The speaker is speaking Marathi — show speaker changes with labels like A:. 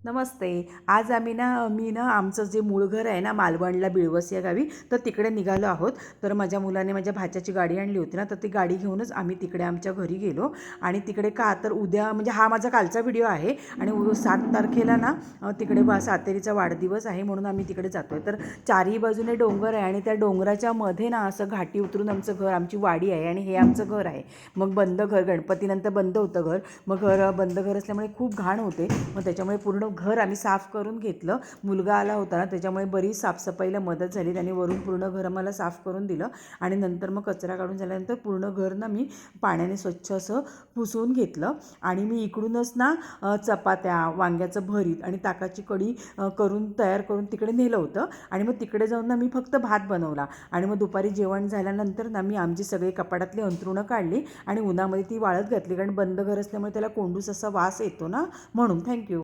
A: नमस्ते. आज मी ना आमचं जे मूळ घर आहे ना मालवणला बिळवस या गावी, तर तिकडे निघालो आहोत. तर माझ्या मुलाने माझ्या भाच्याची गाडी आणली होती ना, तर ती गाडी घेऊनच आम्ही तिकडे आमच्या घरी गेलो. आणि तिकडे का तर उद्या म्हणजे हा माझा कालचा व्हिडिओ आहे आणि 7 तारखेला ना तिकडे सातेरीचा वाढदिवस आहे म्हणून आम्ही तिकडे जातो आहे. तर चारही बाजूने डोंगर आहे आणि त्या डोंगराच्या मध्ये ना असं घाटी उतरून आमचं घर, आमची वाडी आहे आणि हे आमचं घर आहे. मग बंद घर, गणपतीनंतर बंद होतं घर. मग बंद घर असल्यामुळे खूप घाण होते. मग त्याच्यामुळे पूर्ण घर आम्ही साफ करून घेतलं. मुलगा आला होता ना, त्याच्यामुळे बरीच साफसफाईला मदत झाली. त्याने वरून पूर्ण घर मला साफ करून दिलं आणि नंतर मग कचरा काढून झाल्यानंतर पूर्ण घर ना मी पाण्याने स्वच्छ असं पुसून घेतलं. आणि मी इकडूनच ना चपात्या, वांग्याचं भरीत आणि ताकाची कढी तयार करून तिकडे नेलं होतं. आणि मग तिकडे जाऊन ना मी फक्त भात बनवला. आणि मग दुपारी जेवण झाल्यानंतर ना मी आमची सगळी कपाटातली अंथरुणं काढली आणि उन्हामध्ये ती वाळत घातली, कारण बंद घर असल्यामुळे त्याला कोंडूस असा वास येतो ना, म्हणून. थँक्यू.